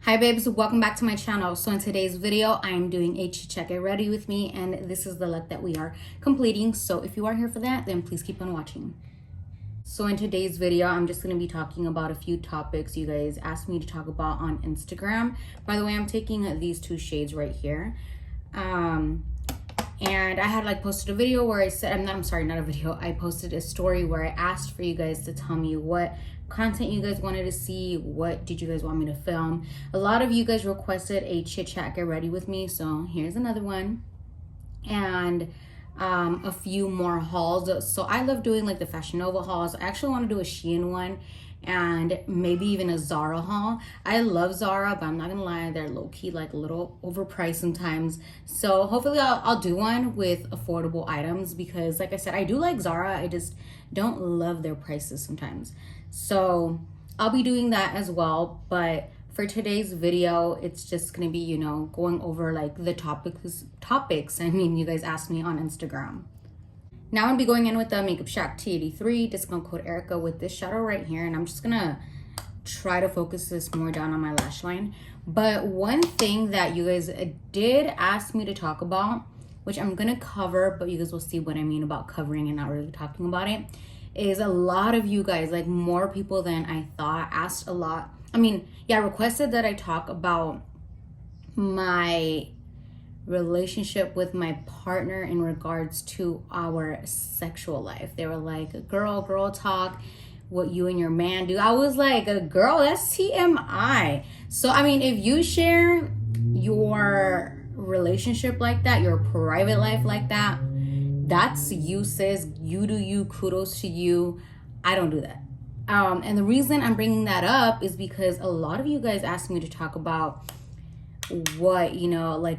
Hi babes, welcome back to my channel. So in today's video, I'm doing a check. Get ready with me, and this is the look that we are completing. So if you are here for that, then please keep on watching. So in today's video, I'm just going to be talking about a few topics you guys asked me to talk about on Instagram. By the way, I'm taking these two shades right here. And I had posted a video where I said, not a video. I posted a story where I asked for you guys to tell me what content you guys wanted to see, what did you guys want me to film. A lot of you guys requested a chit chat, get ready with me, so here's another one. And a few more hauls. So I love doing the Fashion Nova hauls. I actually want to do a Shein one and maybe even a Zara haul. I love Zara, but I'm not gonna lie, they're low-key a little overpriced sometimes. So hopefully I'll do one with affordable items, because like I said, I do like Zara, I just don't love their prices sometimes. So I'll be doing that as well. But for today's video, it's just gonna be, going over the topics you guys asked me on Instagram. Now I'm gonna be going in with the Makeup Shack T83 discount code Erika with this shadow right here, and I'm just gonna try to focus this more down on my lash line. But one thing that you guys did ask me to talk about, which I'm gonna cover, but you guys will see what I mean about covering and not really talking about it, is a lot of you guys, more people than I thought, asked a lot. Requested that I talk about my relationship with my partner in regards to our sexual life. They were like, girl talk, what you and your man do. I was like, girl, that's TMI. So if you share your relationship like that, your private life like that, that's you, sis. You do you. Kudos to you. I don't do that. And the reason I'm bringing that up is because a lot of you guys asked me to talk about what,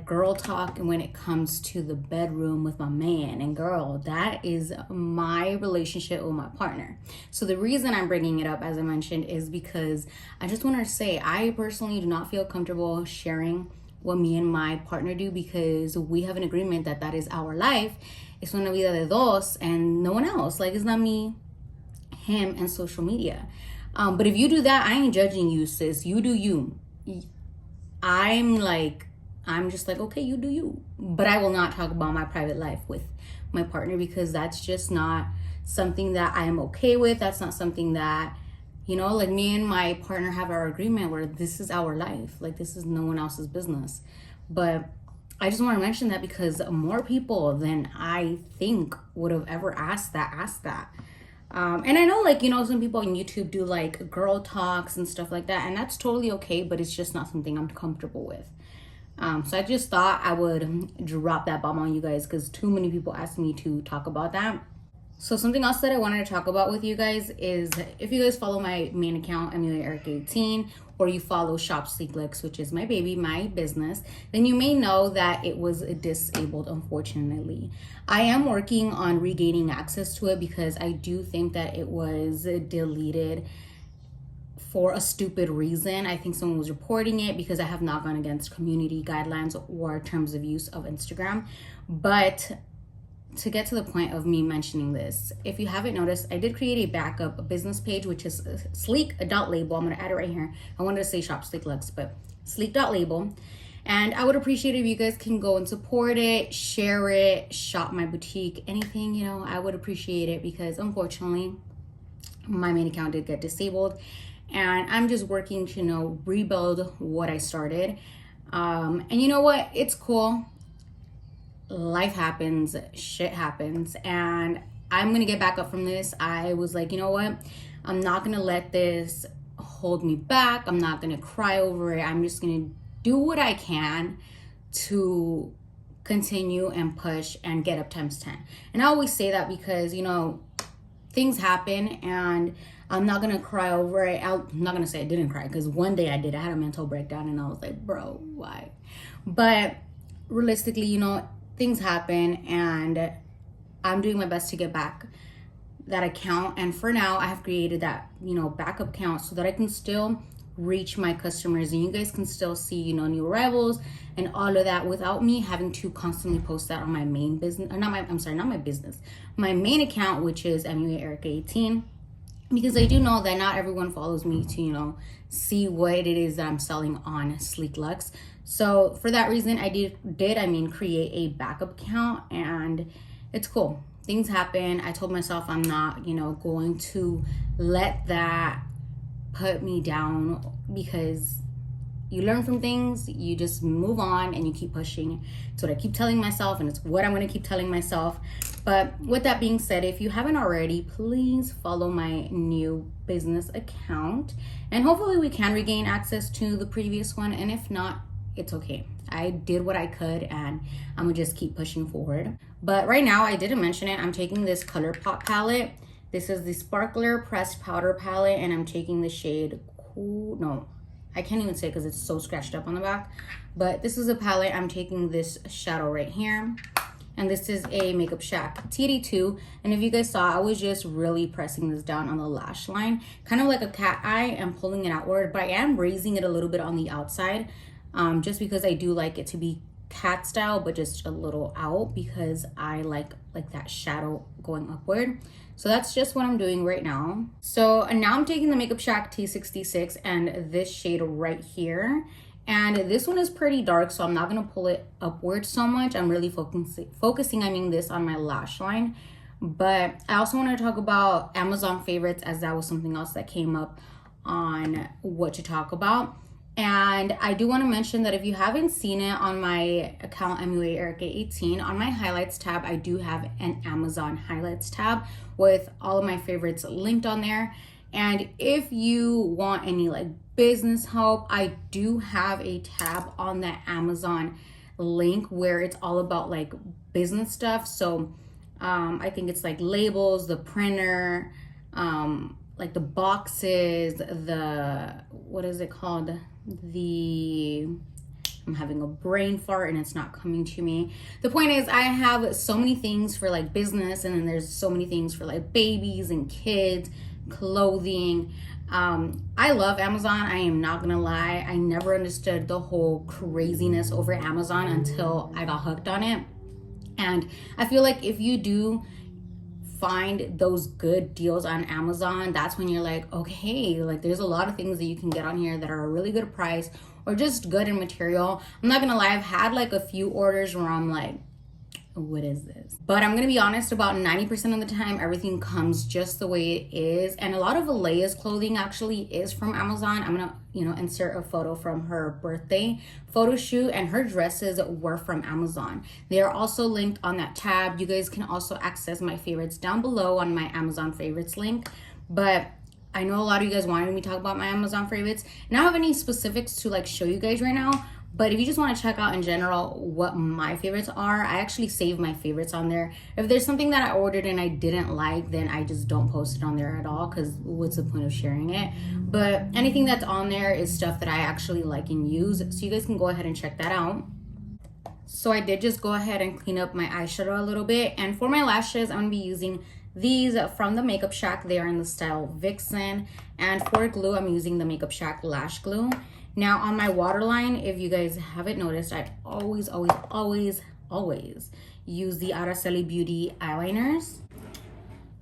girl talk when it comes to the bedroom with my man. And girl, that is my relationship with my partner. So the reason I'm bringing it up, as I mentioned, is because I just want to say I personally do not feel comfortable sharing what me and my partner do, because we have an agreement that that is our life. It's una vida de dos and no one else. it's not me, him, and social media. But if you do that, I ain't judging you, sis. You do you. I'm just okay, you do you. But I will not talk about my private life with my partner, because that's just not something that I am okay with. That's not something that, me and my partner have our agreement where this is our life. This is no one else's business. But I just want to mention that because more people than I think would have ever asked that. And I know some people on YouTube do girl talks and stuff like that, and that's totally okay, but it's just not something I'm comfortable with. So I just thought I would drop that bomb on you guys, because too many people asked me to talk about that. So something else that I wanted to talk about with you guys is, if you guys follow my main account, Muaerika18, or you follow Shop Sleek Looks, which is my baby, my business, then you may know that it was disabled, unfortunately. I am working on regaining access to it, because I do think that it was deleted for a stupid reason. I think someone was reporting it because I have not gone against community guidelines or terms of use of Instagram. But to get to the point of me mentioning this, if you haven't noticed, I did create a backup business page, which is sleek.label. I'm going to add it right here. I wanted to say Shop Sleek Looks, but sleek.label. And I would appreciate if you guys can go and support it, share it, shop my boutique, anything, I would appreciate it, because unfortunately my main account did get disabled, and I'm just working to rebuild what I started. And you know what? It's cool. Life happens, shit happens, and I'm gonna get back up from this. I was like, you know what? I'm not gonna let this hold me back. I'm not gonna cry over it. I'm just gonna do what I can to continue and push and get up times 10. And I always say that because, things happen, and I'm not gonna cry over it. I'm not gonna say I didn't cry, because one day I did. I had a mental breakdown, and I was like, bro, why? But realistically, things happen, and I'm doing my best to get back that account. And for now, I have created that, backup account so that I can still reach my customers, and you guys can still see, new arrivals and all of that without me having to constantly post that on my main business, or not my business, my main account, which is Muaerika18. because I do know that not everyone follows me to, you know, see what it is that I'm selling on Sleek Luxe. So for that reason, I did create a backup account, and it's cool. Things happen. I told myself I'm not, you know, going to let that put me down, because you learn from things, you just move on and you keep pushing. It's what I keep telling myself, and it's what I'm going to keep telling myself. But with that being said, if you haven't already, please follow my new business account, and hopefully we can regain access to the previous one. And if not, it's okay. I did what I could, and I'm gonna just keep pushing forward. But right now, I didn't mention it, I'm taking this ColourPop palette. This is the Sparkler Pressed Powder palette, and I'm taking the shade Cool. No, I can't even say because it's so scratched up on the back. But this is a palette. I'm taking this shadow right here. And this is a Makeup Shack TD2. And if you guys saw, I was just really pressing this down on the lash line, kind of like a cat eye, and pulling it outward. But I am raising it a little bit on the outside, just because I do like it to be cat style, but just a little out, because I like that shadow going upward. So that's just what I'm doing right now. So now I'm taking the Makeup Shack T66 and this shade right here. And this one is pretty dark, so I'm not gonna pull it upward so much. I'm really focusing this on my lash line. But I also want to talk about Amazon favorites, as that was something else that came up on what to talk about. And I do want to mention that if you haven't seen it on my account, Muaerika18, on my highlights tab, I do have an Amazon highlights tab with all of my favorites linked on there. And if you want any like business help, I do have a tab on that Amazon link where it's all about like business stuff. So I think it's like labels, the printer, like the boxes, what is it called? I'm having a brain fart and it's not coming to me. The point is, I have so many things for like business, and then there's so many things for like babies and kids, clothing. I love Amazon. I am not gonna lie. I never understood the whole craziness over Amazon until I got hooked on it. And I feel like if you do find those good deals on Amazon, that's when you're like, okay, like there's a lot of things that you can get on here that are a really good price or just good in material. I'm not gonna lie, I've had like a few orders where I'm like, what is this? But I'm gonna be honest, about 90% of the time, everything comes just the way it is. And a lot of Alea's clothing actually is from Amazon. I'm gonna, insert a photo from her birthday photo shoot, and her dresses were from Amazon. They are also linked on that tab. You guys can also access my favorites down below on my Amazon favorites link. But I know a lot of you guys wanted me to talk about my Amazon favorites, and I don't have any specifics to like show you guys right now. But if you just want to check out in general what my favorites are, I actually save my favorites on there. If there's something that I ordered and I didn't like, then I just don't post it on there at all, because what's the point of sharing it? But anything that's on there is stuff that I actually like and use. So you guys can go ahead and check that out. So I did just go ahead and clean up my eyeshadow a little bit. And for my lashes, I'm going to be using these from the Makeup Shack. They are in the style Vixen. And for glue, I'm using the Makeup Shack Lash Glue. Now on my waterline, if you guys haven't noticed, I always use the Araceli Beauty eyeliners.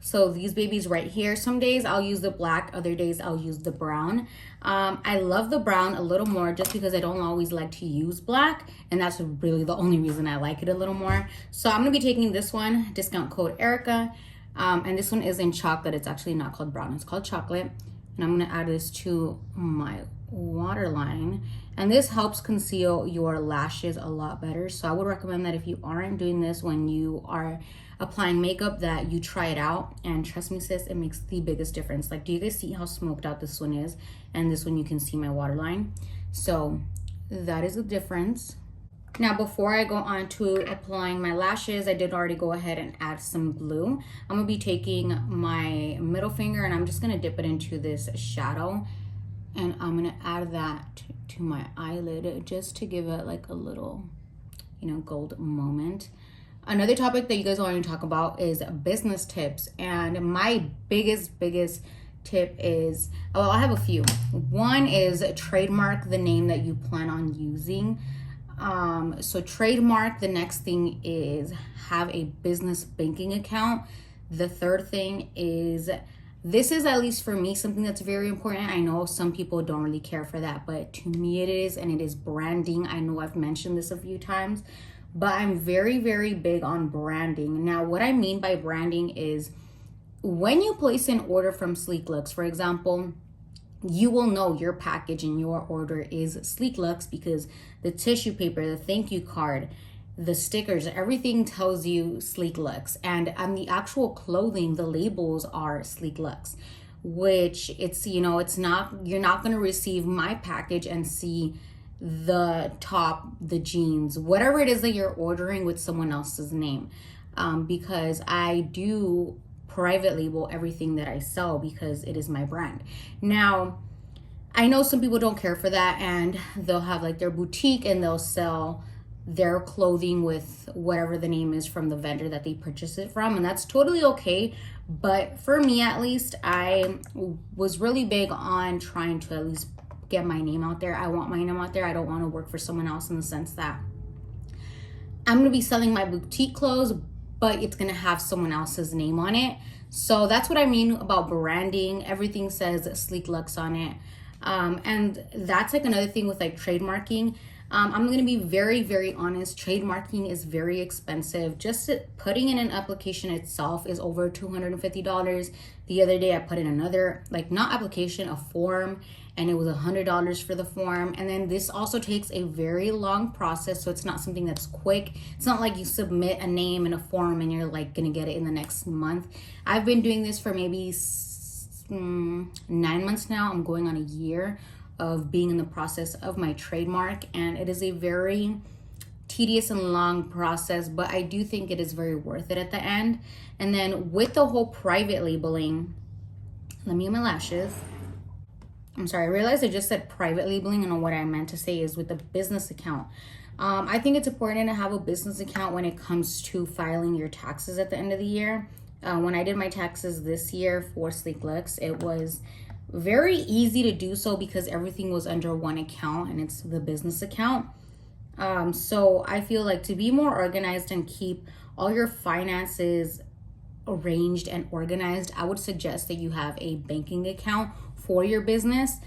So these babies right here, some days I'll use the black, other days I'll use the brown. I love the brown a little more just because I don't always like to use black, and that's really the only reason I like it a little more. So I'm gonna be taking this one, discount code Erika, and this one is in chocolate. It's actually not called brown, it's called chocolate. And I'm gonna add this to my waterline, and this helps conceal your lashes a lot better. So I would recommend that if you aren't doing this when you are applying makeup, that you try it out. And trust me sis, it makes the biggest difference. Like, do you guys see how smoked out this one is? And this one you can see my waterline. So that is the difference. Now, before I go on to applying my lashes, I did already go ahead and add some glue. I'm gonna be taking my middle finger and I'm just gonna dip it into this shadow, and I'm gonna add that to my eyelid just to give it like a little, gold moment. Another topic that you guys want to talk about is business tips. And my biggest tip is, well, I have a few. One is trademark the name that you plan on using. So trademark. The next thing is have a business banking account. The third thing is This is, at least for me, something that's very important. I know some people don't really care for that, but to me it is, and it is branding. I know I've mentioned this a few times, but I'm very, very big on branding. Now, what I mean by branding is when you place an order from Sleek Looks, for example, you will know your package and your order is Sleek Looks because the tissue paper, the thank you card, the stickers, everything tells you Sleek Looks. And on the actual clothing, the labels are Sleek Looks, which it's, you know, it's not, you're not going to receive my package and see the top, the jeans, whatever it is that you're ordering with someone else's name. Because I do private label everything that I sell because it is my brand. Now, I know some people don't care for that, and they'll have like their boutique and they'll sell their clothing with whatever the name is from the vendor that they purchase it from, and that's totally okay. But for me, at least, I was really big on trying to at least get my name out there. I want my name out there. I don't want to work for someone else, in the sense that I'm going to be selling my boutique clothes, but it's going to have someone else's name on it. So that's what I mean about branding. Everything says Sleek Looks on it. And that's like another thing with like trademarking. I'm going to be very, very honest. Trademarking is very expensive. Just putting in an application itself is over $250. The other day I put in another, like, not application, a form, and it was $100 for the form. And then this also takes a very long process, so it's not something that's quick. It's not like you submit a name in a form and you're like gonna get it in the next month. I've been doing this for maybe 9 months now. I'm going on a year of being in the process of my trademark, and it is a very tedious and long process, but I do think it is very worth it at the end. And then with the whole private labeling, let me get my lashes. I'm sorry, I realized I just said private labeling, and what I meant to say is with the business account. I think it's important to have a business account when it comes to filing your taxes at the end of the year. When I did my taxes this year for Sleek Looks, it was very easy to do so because everything was under one account, and it's the business account. So I feel like to be more organized and keep all your finances arranged and organized, I would suggest that you have a banking account for your business.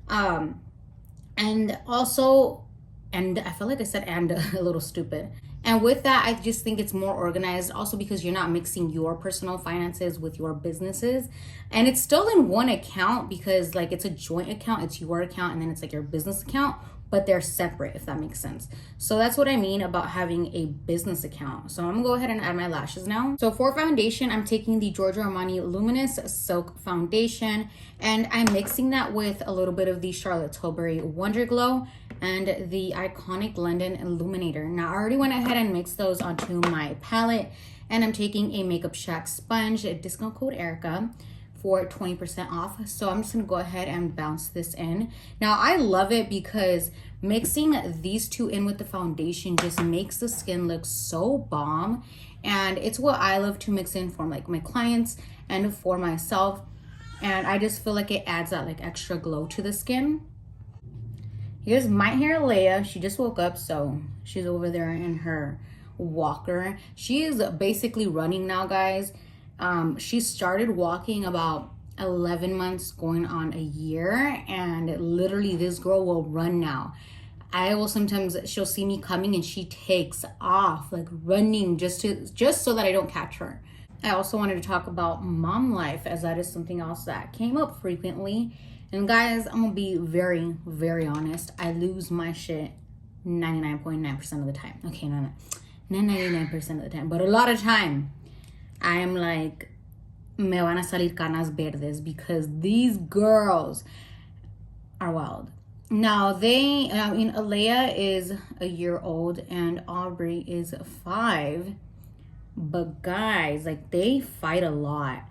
And also, and I feel like I said and a little stupid. And with that, I just think it's more organized also because you're not mixing your personal finances with your businesses. And it's still in one account because like it's a joint account, it's your account, and then it's like your business account, but they're separate, if that makes sense. So that's what I mean about having a business account. So I'm gonna go ahead and add my lashes now. So for foundation, I'm taking the Giorgio Armani Luminous Silk Foundation, and I'm mixing that with a little bit of the Charlotte Tilbury Wonder Glow and the Iconic London Illuminator. Now I already went ahead and mixed those onto my palette, and I'm taking a Makeup Shack sponge, a discount code Erika, for 20% off. So I'm just gonna go ahead and bounce this in. Now I love it because mixing these two in with the foundation just makes the skin look so bomb, and it's what I love to mix in for like my clients and for myself, and I just feel like it adds that like extra glow to the skin. Here's my hair Leia. She just woke up, so she's over there in her walker. She is basically running now, guys. She started walking about 11 months going on a year, and literally this girl will run now. I will sometimes, she'll see me coming and she takes off like running just so that I don't catch her. I also wanted to talk about mom life, as that is something else that came up frequently. And guys, I'm gonna be very, very honest. I lose my shit 99.9% of the time. Okay, not 99% of the time, but a lot of time. I'm like, me van a salir canas verdes because these girls are wild. Now Alea is a year old and Aubrey is 5. But guys, like they fight a lot.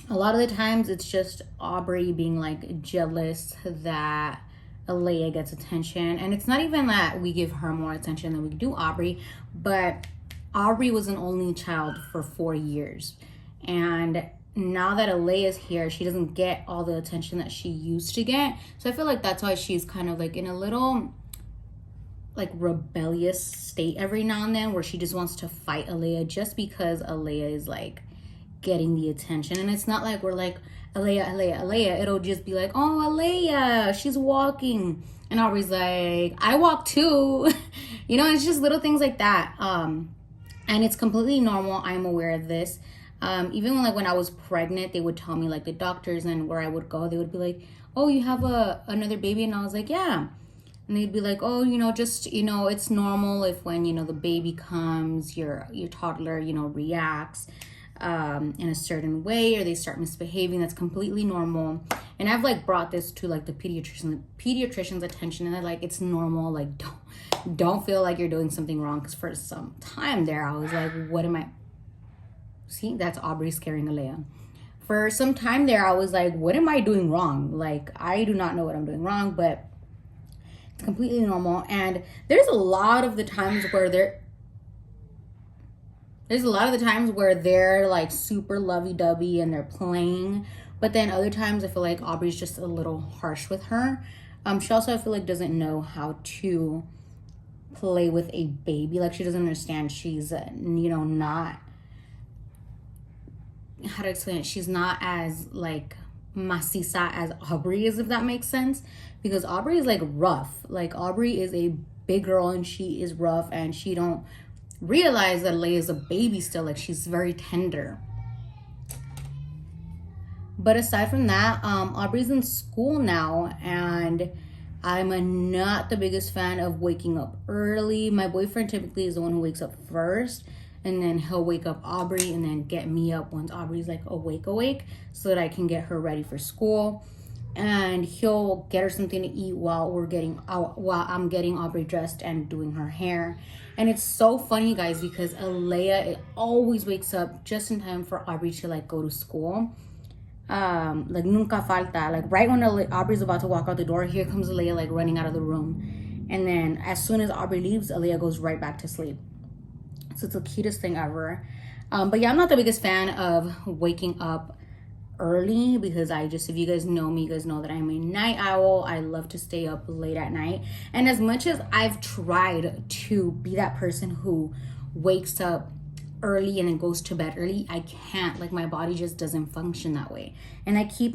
A lot of the times it's just Aubrey being like jealous that Alea gets attention. And it's not even that we give her more attention than we do Aubrey, but Aubrey was an only child for 4 years, and now that Alea is here, she doesn't get all the attention that she used to get. So I feel like that's why she's kind of like in a little like rebellious state every now and then, where she just wants to fight Alea just because Alea is like getting the attention. And it's not like we're like, Alea, Alea, Alea. It'll just be like, oh, Alea, she's walking. And Aubrey's like, I walk too. You know, it's just little things like that. And it's completely normal. I'm aware of this. Even when I was pregnant, they would tell me, like, the doctors and where I would go, they would be like, oh, you have another baby? And I was like, yeah. And they'd be like, oh, you know, just, you know, it's normal if when, you know, the baby comes, your toddler, you know, reacts in a certain way, or they start misbehaving. That's completely normal. And I've like brought this to like the pediatrician's attention, and they're like, it's normal. Like, don't feel like you're doing something wrong. Because for some time there, I was like, what am I? See, that's Aubrey scaring Alea. For some time there, I was like, what am I doing wrong? Like, I do not know what I'm doing wrong, but it's completely normal. And there's a lot of the times where they're like super lovey-dovey and they're playing. But then other times I feel like Aubrey's just a little harsh with her. She also, I feel like, doesn't know how to play with a baby. Like, she doesn't understand. She's, you know, not, how to explain it? She's not as like maciza as Aubrey is, if that makes sense. Because Aubrey is like rough. Like, Aubrey is a big girl and she is rough, and she don't realize that Leia is a baby still. Like, she's very tender. But aside from that, Aubrey's in school now, and I'm not the biggest fan of waking up early. My boyfriend typically is the one who wakes up first, and then he'll wake up Aubrey and then get me up once Aubrey's like awake, so that I can get her ready for school. And he'll get her something to eat while I'm getting Aubrey dressed and doing her hair. And it's so funny, guys, because Alea always wakes up just in time for Aubrey to like go to school. Like, nunca falta. Like, right when Aubrey's about to walk out the door, here comes Alea like running out of the room. And then as soon as Aubrey leaves, Alea goes right back to sleep. So it's the cutest thing ever. But yeah, I'm not the biggest fan of waking up early, because if you guys know me, you guys know that I'm a night owl. I love to stay up late at night. And as much as I've tried to be that person who wakes up early and then goes to bed early, I can't. Like, my body just doesn't function that way. And I keep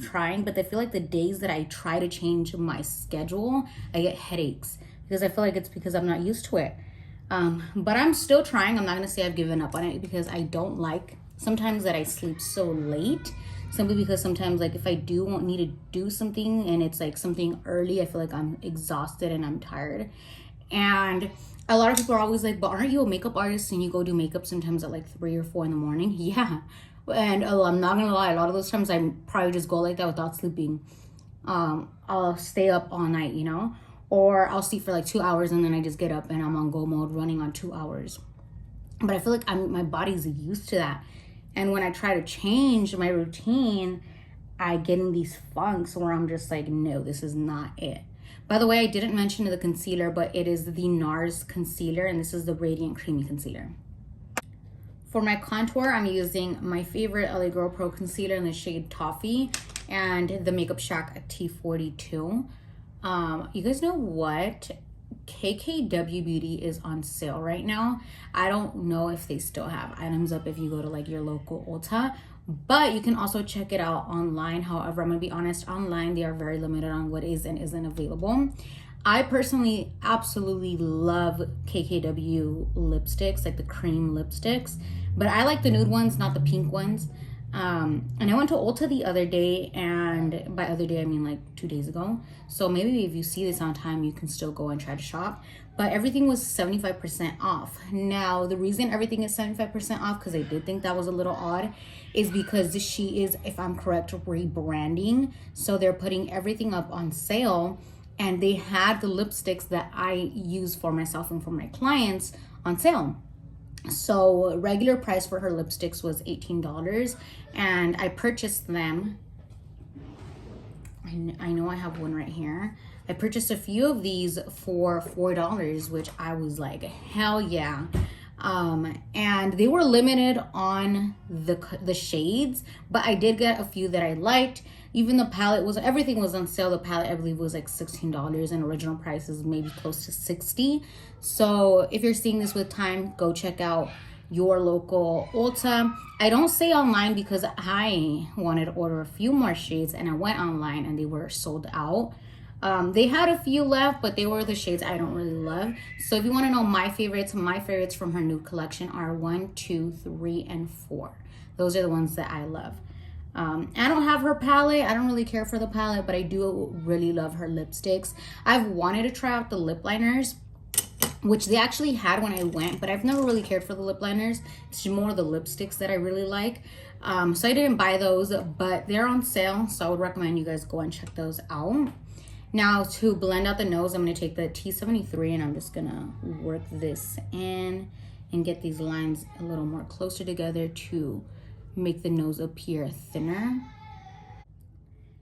trying, but I feel like the days that I try to change my schedule, I get headaches, because I feel like it's because I'm not used to it. But I'm still trying. I'm not gonna say I've given up on it, because I don't like sometimes that I sleep so late, simply because sometimes, like, if I do need to do something and it's like something early, I feel like I'm exhausted and I'm tired. And a lot of people are always like, but aren't you a makeup artist and you go do makeup sometimes at like 3 or 4 in the morning? Yeah. And I'm not gonna lie, a lot of those times I probably just go like that without sleeping. I'll stay up all night, you know, or I'll sleep for like 2 hours and then I just get up and I'm on go mode running on 2 hours. But I feel like my body's used to that. And when I try to change my routine, I get in these funks where I'm just like, no, this is not it. By the way, I didn't mention the concealer, but it is the NARS concealer, and this is the Radiant Creamy Concealer. For my contour, I'm using my favorite LA Girl Pro Concealer in the shade Toffee and the Makeup Shack T42. You guys know what? KKW Beauty is on sale right now. I don't know if they still have items up if you go to like your local Ulta, but you can also check it out online. However, I'm gonna be honest, online they are very limited on what is and isn't available. I personally absolutely love KKW lipsticks, like the cream lipsticks, but I like the nude ones, not the pink ones. And I went to Ulta the other day, and by other day I mean like 2 days ago, so maybe if you see this on time you can still go and try to shop. But everything was 75% off. Now the reason everything is 75% off, because I did think that was a little odd, is because she is, if I'm correct, rebranding, so they're putting everything up on sale. And they had the lipsticks that I use for myself and for my clients on sale. So regular price for her lipsticks was $18, and I purchased them. I know I have one right here. I purchased a few of these for $4, which I was like, hell yeah. And they were limited on the shades, but I did get a few that I liked. Even the palette everything was on sale. The palette, I believe, was like $16, and original price is maybe close to $60. So if you're seeing this with time, go check out your local Ulta. I don't say online because I wanted to order a few more shades, and I went online and they were sold out. They had a few left, but they were the shades I don't really love. So if you want to know my favorites from her nude collection are 1, 2, 3, and 4. Those are the ones that I love. I don't have her palette. I don't really care for the palette, but I do really love her lipsticks. I've wanted to try out the lip liners, which they actually had when I went, but I've never really cared for the lip liners. It's more the lipsticks that I really like. So I didn't buy those, but they're on sale, so I would recommend you guys go and check those out. Now to blend out the nose, I'm going to take the T73 and I'm just going to work this in and get these lines a little more closer together to make the nose appear thinner.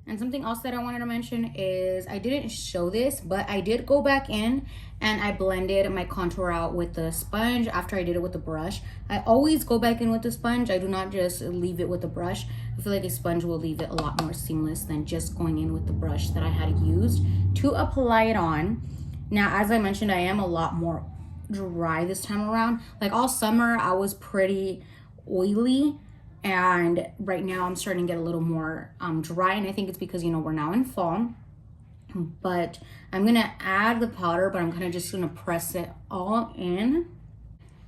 And something else that I wanted to mention is I didn't show this, but I did go back in and I blended my contour out with the sponge after I did it with the brush. I always go back in with the sponge. I do not just leave it with the brush. I feel like a sponge will leave it a lot more seamless than just going in with the brush that I had used to apply it on. Now, as I mentioned, I am a lot more dry this time around. Like all summer, I was pretty oily. And right now I'm starting to get a little more dry, and I think it's because, you know, we're now in fall. But I'm gonna add the powder, but I'm kind of just gonna press it all in.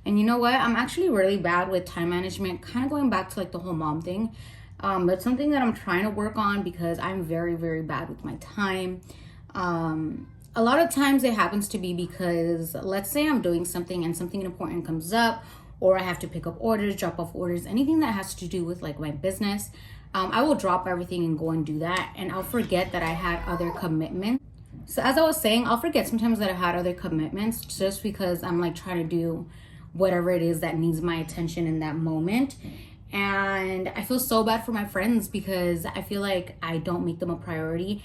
And you know what? I'm actually really bad with time management, kind of going back to like the whole mom thing. But something that I'm trying to work on because I'm very, very bad with my time. A lot of times it happens to be because, let's say I'm doing something and something important comes up, or I have to pick up orders, drop off orders, anything that has to do with like my business. I will drop everything and go and do that, and I'll forget that I had other commitments. So as I was saying, I'll forget sometimes that I had other commitments just because I'm like trying to do whatever it is that needs my attention in that moment. And I feel so bad for my friends because I feel like I don't make them a priority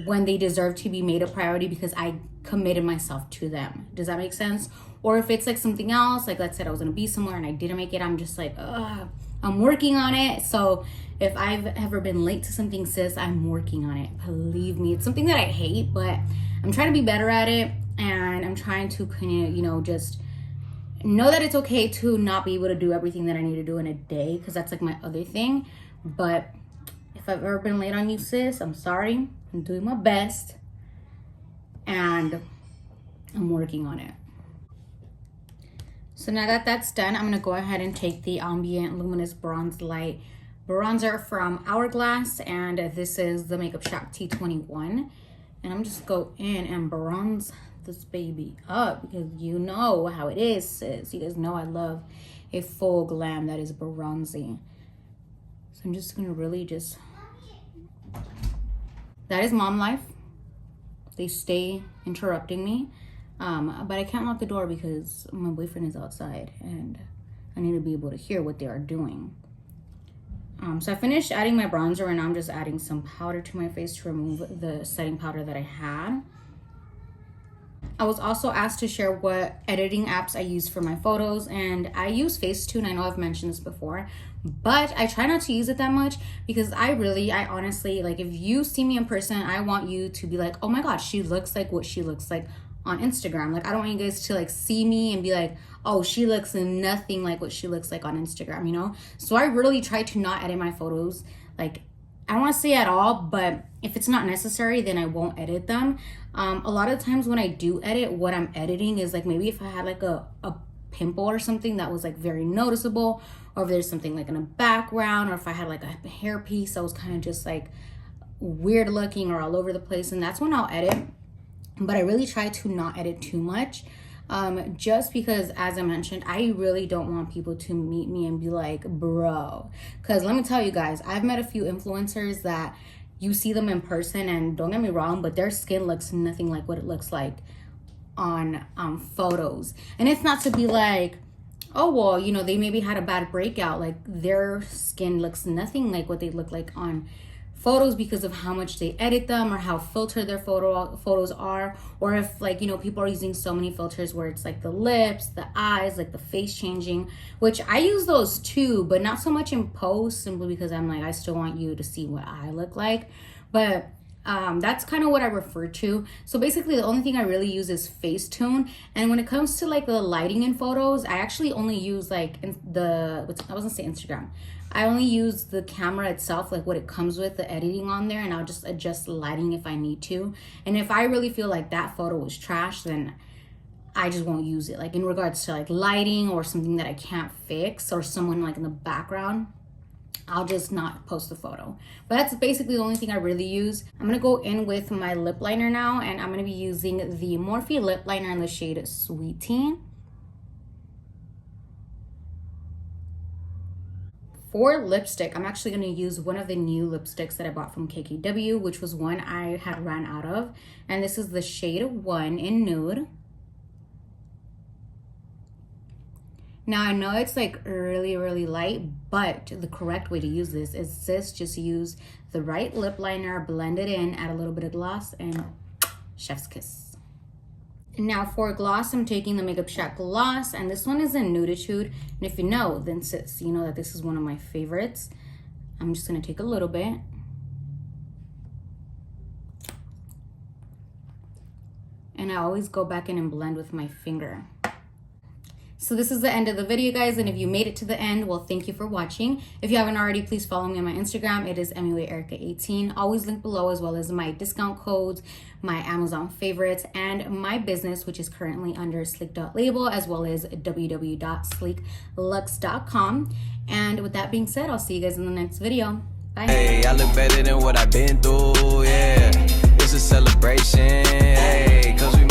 when they deserve to be made a priority because I committed myself to them. Does that make sense? Or if it's like something else, like let's say I was gonna be somewhere and I didn't make it, I'm just like, ugh, I'm working on it. So if I've ever been late to something, sis, I'm working on it. Believe me, it's something that I hate, but I'm trying to be better at it. And I'm trying to kind of, you know, just know that it's okay to not be able to do everything that I need to do in a day, because that's like my other thing. But if I've ever been late on you, sis, I'm sorry. I'm doing my best and I'm working on it. So now that that's done, I'm gonna go ahead and take the Ambient Luminous Bronze Light bronzer from Hourglass, and this is the Makeup Shop T21. And I'm just go in and bronze this baby up because you know how it is, sis. You guys know I love a full glam that is bronzy. So I'm just gonna really just, that is mom life. They stay interrupting me. But I can't lock the door because my boyfriend is outside and I need to be able to hear what they are doing. So I finished adding my bronzer and I'm just adding some powder to my face to remove the setting powder that I had. I was also asked to share what editing apps I use for my photos, and I use Facetune. I know I've mentioned this before, but I try not to use it that much because I honestly, like if you see me in person, I want you to be like, oh my God, she looks like what she looks like on Instagram. Like I don't want you guys to like see me and be like, oh, she looks nothing like what she looks like on Instagram, you know? So I really try to not edit my photos. Like I don't want to say at all, but if it's not necessary, then I won't edit them. A lot of times when I do edit, what I'm editing is like maybe if I had like a pimple or something that was like very noticeable, or if there's something like in a background, or if I had like a hair piece that was kind of just like weird looking or all over the place, and that's when I'll edit. But I really try to not edit too much, just because, as I mentioned, I really don't want people to meet me and be like, bro. Because let me tell you guys, I've met a few influencers that you see them in person, and don't get me wrong, but their skin looks nothing like what it looks like on photos. And it's not to be like, oh, well, you know, they maybe had a bad breakout. Like their skin looks nothing like what they look like on photos because of how much they edit them or how filtered their photos are, or if like, you know, people are using so many filters where it's like the lips, the eyes, like the face changing, which I use those too, but not so much in post, simply because I'm like, I still want you to see what I look like. But That's kind of what I refer to. So basically the only thing I really use is Facetune. And when it comes to like the lighting in photos, I actually only use like I wasn't gonna say Instagram. I only use the camera itself, like what it comes with, the editing on there, and I'll just adjust the lighting if I need to. And if I really feel like that photo was trash, then I just won't use it. Like in regards to like lighting or something that I can't fix or someone like in the background, I'll just not post the photo. But that's basically the only thing I really use. I'm gonna go in with my lip liner now, and I'm gonna be using the Morphe lip liner in the shade Sweet Tea. For lipstick, I'm actually gonna use one of the new lipsticks that I bought from KKW, which was one I had ran out of. And this is the shade 1 in Nude. Now I know it's like really, really light, but the correct way to use this is just use the right lip liner, blend it in, add a little bit of gloss, and chef's kiss. Now for gloss, I'm taking the Makeup Shack gloss, and this one is in Nuditude. And if you know, then sis, you know that this is one of my favorites. I'm just gonna take a little bit. And I always go back in and blend with my finger. So this is the end of the video, guys, and if you made it to the end, well, thank you for watching. If you haven't already, please follow me on my Instagram. It is Muaerika18. Always linked below, as well as my discount codes, my Amazon favorites, and my business, which is currently under sleek.label, as well as www.sleeklux.com. And with that being said, I'll see you guys in the next video. Bye. Hey, I look better than what I've been through, yeah. It's a celebration, hey, 'cause we